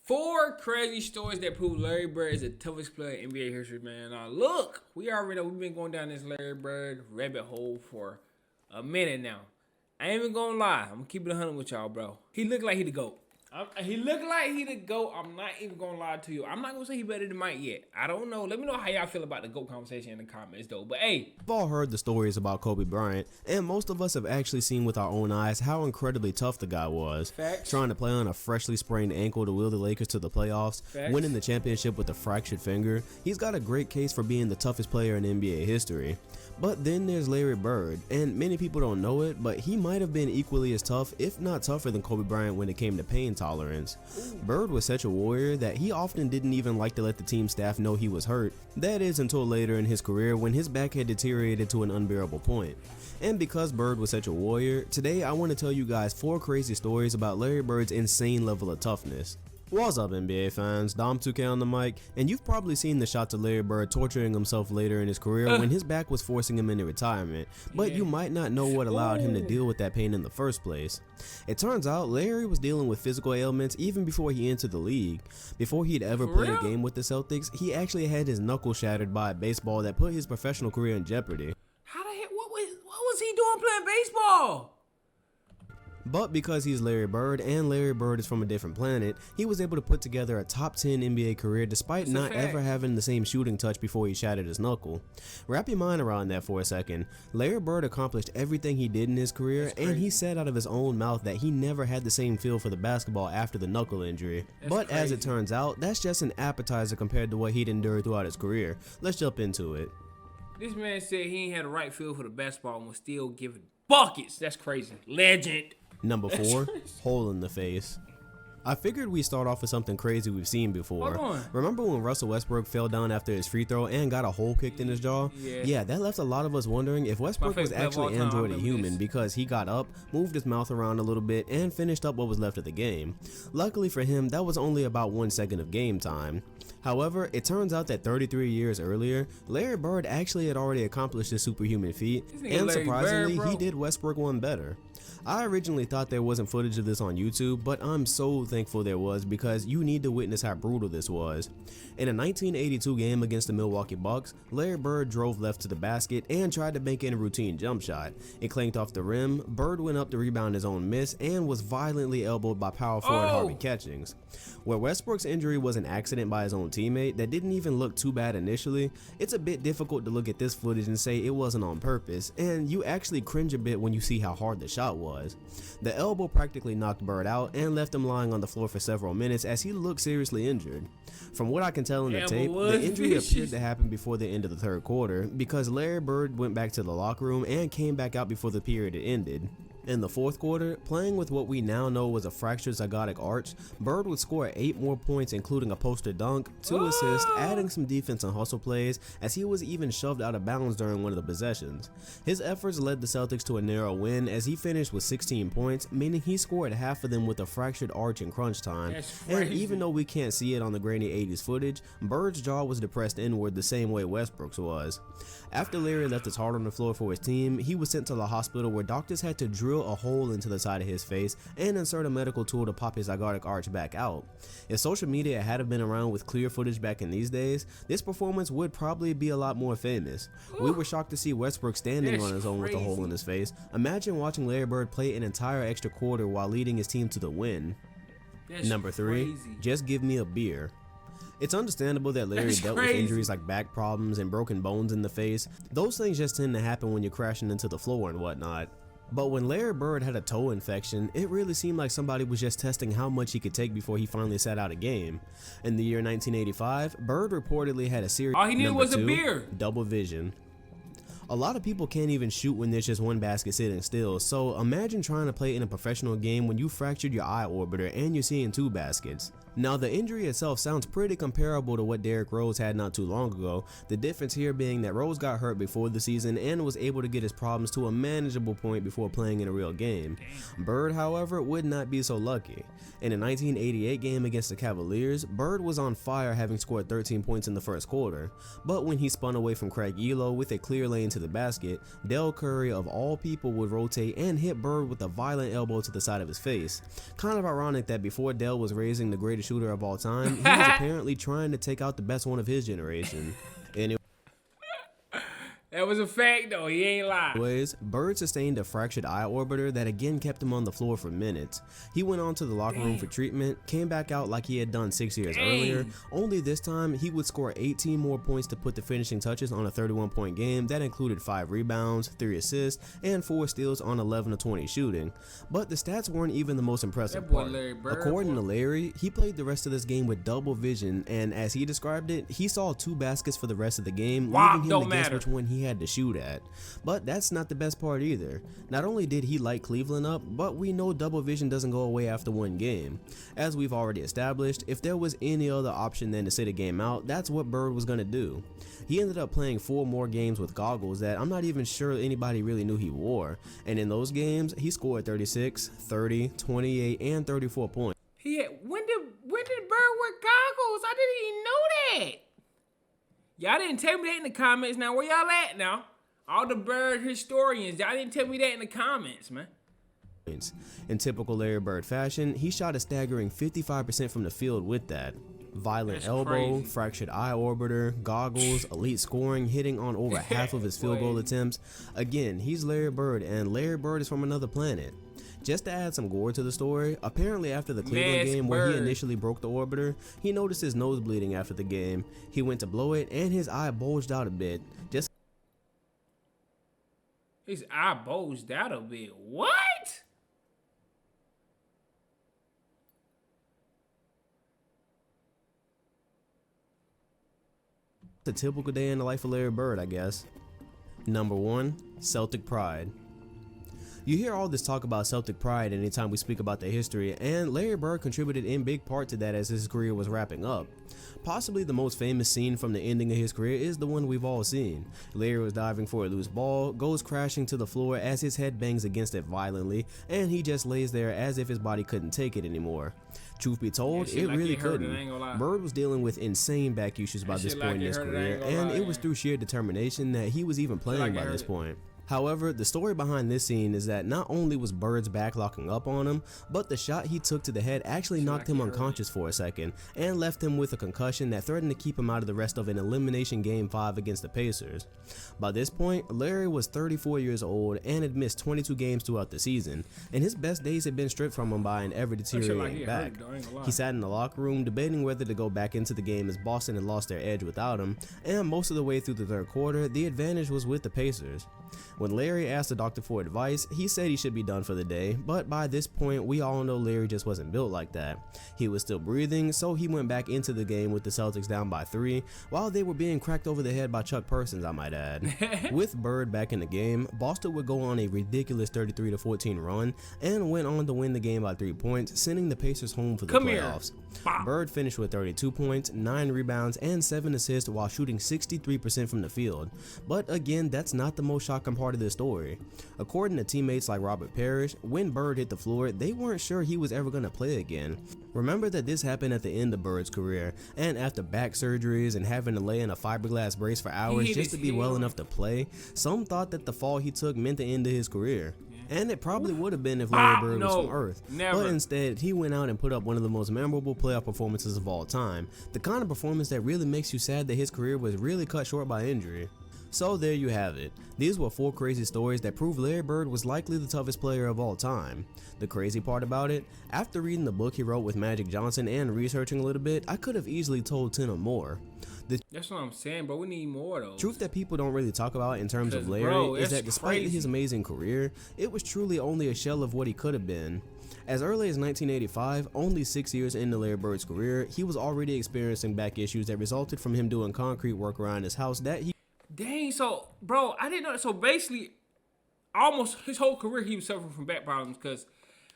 4 crazy stories that prove Larry Bird is the toughest player in NBA history, man. Now, look, we already know we've been going down this Larry Bird rabbit hole for a minute now. I ain't even gonna lie. I'm gonna keep it 100 with y'all, bro. He looked like he the GOAT. He looked like he the GOAT. I'm not even gonna lie to you. I'm not gonna say he better than Mike yet. I don't know. Let me know how y'all feel about the GOAT conversation in the comments, though. But hey, We've all heard the stories about Kobe Bryant, and most of us have actually seen with our own eyes how incredibly tough the guy was. Facts. Trying to play on a freshly sprained ankle to wheel the Lakers to the playoffs, Facts. winning the championship with a fractured finger, he's got a great case for being the toughest player in NBA history. But then there's Larry Bird, and many people don't know it, but he might have been equally as tough, if not tougher than Kobe Bryant when it came to pain tolerance. Bird was such a warrior that he often didn't even like to let the team staff know he was hurt. That is until later in his career when his back had deteriorated to an unbearable point. And because Bird was such a warrior, today I want to tell you guys 4 crazy stories about Larry Bird's insane level of toughness. What's up, NBA fans? Dom2K on the mic, and you've probably seen the shots of Larry Bird torturing himself later in his career when his back was forcing him into retirement, but you might not know what allowed him to deal with that pain in the first place. It turns out Larry was dealing with physical ailments even before he entered the league. Before he'd ever played a game with the Celtics, he actually had his knuckle shattered by a baseball that put his professional career in jeopardy. how the heck? What was he doing playing baseball? But because he's Larry Bird and Larry Bird is from a different planet, he was able to put together a top 10 NBA career despite not ever having the same shooting touch before he shattered his knuckle. Wrap your mind around that for a second. Larry Bird accomplished everything he did in his career, and he said out of his own mouth that he never had the same feel for the basketball after the knuckle injury. But as it turns out, that's just an appetizer compared to what he'd endured throughout his career. Let's jump into it. This man said he ain't had the right feel for the basketball and was still giving buckets. That's crazy. Legend. Number 4, hole in the face. I figured we'd start off with something crazy we've seen before. Hold on. Remember when Russell Westbrook fell down after his free throw and got a hole kicked in his jaw? Yeah, that left a lot of us wondering if Westbrook was actually Android a human because he got up, moved his mouth around a little bit, and finished up what was left of the game. Luckily for him, that was only about 1 second of game time. However, it turns out that 33 years earlier, Larry Bird actually had already accomplished this superhuman feat, and surprisingly, he did Westbrook one better. I originally thought there wasn't footage of this on YouTube, but I'm so thankful there was because you need to witness how brutal this was. In a 1982 game against the Milwaukee Bucks, Larry Bird drove left to the basket and tried to bank in a routine jump shot. It clanked off the rim, Bird went up to rebound his own miss, and was violently elbowed by power forward Harvey Catchings. Where Westbrook's injury was an accident by his own teammate that didn't even look too bad initially, it's a bit difficult to look at this footage and say it wasn't on purpose, and you actually cringe a bit when you see how hard the shot was. The elbow practically knocked Bird out and left him lying on the floor for several minutes as he looked seriously injured. From what I can tell in the tape, the injury appeared to happen before the end of the third quarter because Larry Bird went back to the locker room and came back out before the period had ended. In the fourth quarter, playing with what we now know was a fractured zygotic arch, Bird would score 8 more points including a poster dunk, 2 assists, adding some defense and hustle plays as he was even shoved out of bounds during one of the possessions. His efforts led the Celtics to a narrow win as he finished with 16 points, meaning he scored half of them with a fractured arch in crunch time. And even though we can't see it on the grainy 80s footage, Bird's jaw was depressed inward the same way Westbrook's was. After Larry left his heart on the floor for his team, he was sent to the hospital where doctors had to drill a hole into the side of his face and insert a medical tool to pop his zygotic arch back out. If social media had have been around with clear footage back in these days, this performance would probably be a lot more famous. We were shocked to see Westbrook standing on his own with a hole in his face. Imagine watching Larry Bird play an entire extra quarter while leading his team to the win. Number 3, just give me a beer. It's understandable that Larry dealt with injuries like back problems and broken bones in the face. Those things just tend to happen when you're crashing into the floor and whatnot. But when Larry Bird had a toe infection, it really seemed like somebody was just testing how much he could take before he finally sat out a game. In the year 1985, Bird reportedly had a serious all he needed was a beer. Double vision. A lot of people can't even shoot when there's just one basket sitting still, so imagine trying to play in a professional game when you fractured your eye orbiter and you're seeing 2 baskets. Now the injury itself sounds pretty comparable to what Derrick Rose had not too long ago, the difference here being that Rose got hurt before the season and was able to get his problems to a manageable point before playing in a real game. Bird, however, would not be so lucky. In a 1988 game against the Cavaliers, Bird was on fire having scored 13 points in the first quarter, but when he spun away from Craig Elo with a clear lane into the basket, Dell Curry of all people would rotate and hit Bird with a violent elbow to the side of his face. Kind of ironic that before Dell was raising the greatest shooter of all time, he was apparently trying to take out the best one of his generation. And that was a fact though, he ain't lying. Anyways, Bird sustained a fractured eye orbiter that again kept him on the floor for minutes. He went on to the locker room for treatment, came back out like he had done 6 years earlier, only this time he would score 18 more points to put the finishing touches on a 31-point game that included 5 rebounds, 3 assists, and 4 steals on 11 of 20 shooting. But the stats weren't even the most impressive part. According to Larry, he played the rest of this game with double vision, and as he described it, he saw 2 baskets for the rest of the game, leaving him to guess which one he had to shoot at. But that's not the best part either. Not only did he light Cleveland up, but we know double vision doesn't go away after one game. As we've already established, if there was any other option than to sit a game out, that's what Bird was gonna do. He ended up playing 4 more games with goggles that I'm not even sure anybody really knew he wore, and in those games he scored 36, 30, 28, and 34 points. When did Bird wear goggles? I didn't even know that. Y'all didn't tell me that in the comments. Now where y'all at now? All the Bird historians, y'all didn't tell me that in the comments, man. In typical Larry Bird fashion, he shot a staggering 55% from the field with that. Violent elbow, fractured eye orbiter, goggles, elite scoring, hitting on over half of his field goal attempts. Again, he's Larry Bird, and Larry Bird is from another planet. Just to add some gore to the story, apparently after the Cleveland game where he initially broke the orbiter, he noticed his nose bleeding after the game. He went to blow it and his eye bulged out a bit. His eye bulged out a bit. What? A typical day in the life of Larry Bird, I guess. Number 1, Celtic pride. You hear all this talk about Celtic pride anytime we speak about the history, and Larry Bird contributed in big part to that as his career was wrapping up. Possibly the most famous scene from the ending of his career is the one we've all seen. Larry was diving for a loose ball, goes crashing to the floor as his head bangs against it violently, and he just lays there as if his body couldn't take it anymore. Truth be told, it really couldn't. Bird was dealing with insane back issues by this point in his career, and it was through sheer determination that he was even playing by this point. However, the story behind this scene is that not only was Bird's back locking up on him, but the shot he took to the head actually knocked him unconscious for a second and left him with a concussion that threatened to keep him out of the rest of an elimination game 5 against the Pacers. By this point, Larry was 34 years old and had missed 22 games throughout the season, and his best days had been stripped from him by an ever deteriorating back. He sat in the locker room debating whether to go back into the game as Boston had lost their edge without him, and most of the way through the third quarter, the advantage was with the Pacers. When Larry asked the doctor for advice, he said he should be done for the day, but by this point we all know Larry just wasn't built like that. He was still breathing, so he went back into the game with the Celtics down by 3, while they were being cracked over the head by Chuck Persons, I might add. With Bird back in the game, Boston would go on a ridiculous 33-14 run and went on to win the game by 3 points, sending the Pacers home for the playoffs. Bird finished with 32 points, 9 rebounds, and 7 assists while shooting 63% from the field. But again, that's not the most shocking part of this story. According to teammates like Robert Parrish, when Bird hit the floor, they weren't sure he was ever going to play again. Remember that this happened at the end of Bird's career, and after back surgeries and having to lay in a fiberglass brace for hours just to be well enough to play, some thought that the fall he took meant the end of his career. And it probably would have been if Larry Bird was from Earth. But instead, he went out and put up one of the most memorable playoff performances of all time. The kind of performance that really makes you sad that his career was really cut short by injury. So there you have it. These were 4 crazy stories that prove Larry Bird was likely the toughest player of all time. The crazy part about it, after reading the book he wrote with Magic Johnson and researching a little bit, I could have easily told 10 or more. That's what I'm saying, bro. We need more though. Truth that people don't really talk about in terms of Larry is that despite his amazing career, it was truly only a shell of what he could have been. As early as 1985, only 6 years into Larry Bird's career, he was already experiencing back issues that resulted from him doing concrete work around his house that he... Dang, so, bro, I didn't know. So basically, almost his whole career he was suffering from back problems because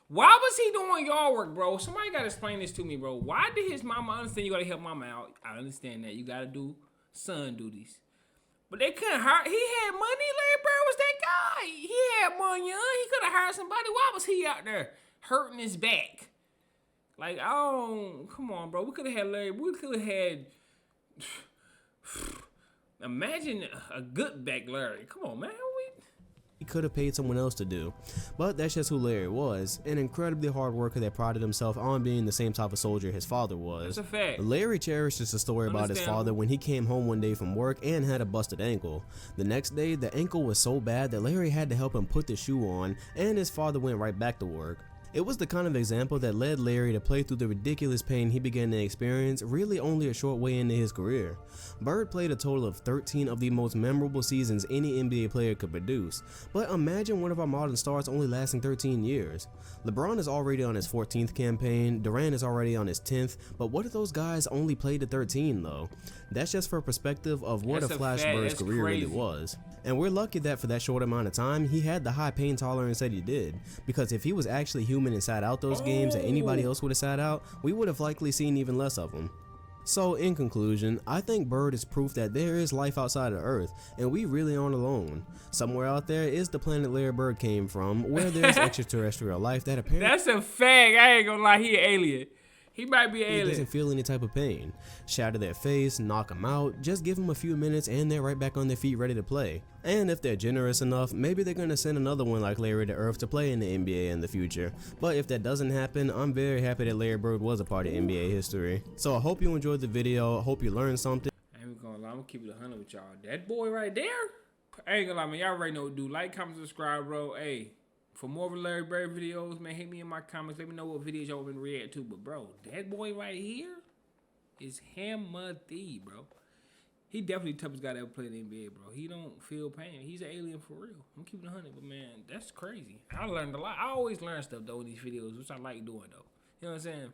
why was he doing yard work, bro? Somebody got to explain this to me, bro. Why did his mama, I understand you got to help mama out. I understand that. You got to do son duties. But they couldn't hire, he had money, Larry Bird was that guy. He had money, he could have hired somebody. Why was he out there hurting his back? Like, oh, come on, bro. We could have had Larry, we could have had Imagine a good back Larry. Come on, man. He could have paid someone else to do. But that's just who Larry was, an incredibly hard worker that prided himself on being the same type of soldier his father was. That's a fact. Larry cherishes the story about his father when he came home one day from work and had a busted ankle. The next day, the ankle was so bad that Larry had to help him put the shoe on, and his father went right back to work. It was the kind of example that led Larry to play through the ridiculous pain he began to experience really only a short way into his career. Bird played a total of 13 of the most memorable seasons any NBA player could produce, but imagine one of our modern stars only lasting 13 years. LeBron is already on his 14th campaign, Durant is already on his 10th, but what if those guys only played to 13 though? That's just for perspective of what a Flash Bird's career really was. And we're lucky that for that short amount of time, he had the high pain tolerance that he did, because if he was actually human and sat out those games that anybody else would have sat out, we would have likely seen even less of him. So in conclusion, I think Bird is proof that there is life outside of Earth, and we really aren't alone. Somewhere out there is the planet Larry Bird came from, where there's extraterrestrial life that apparently— That's a fact. I ain't gonna lie, he an alien. He might be an alien. He doesn't feel any type of pain. Shatter their face, knock them out, just give them a few minutes and they're right back on their feet ready to play. And if they're generous enough, maybe they're going to send another one like Larry to Earth to play in the NBA in the future. But if that doesn't happen, I'm very happy that Larry Bird was a part of NBA history. So I hope you enjoyed the video, I hope you learned something. I ain't gonna lie, I'm gonna keep it 100 with y'all. That boy right there, I ain't gonna lie, man, y'all already know what to do. Like, comment, subscribe, bro. Hey, for more of Larry Bird videos, man, hit me in my comments. Let me know what videos y'all been react to. But, bro, that boy right here is Hamadi, bro. He definitely the toughest guy that ever played in the NBA, bro. He don't feel pain. He's an alien for real. I'm keeping it 100, but, man, that's crazy. I learned a lot. I always learn stuff, though, in these videos, which I like doing, though. You know what I'm saying?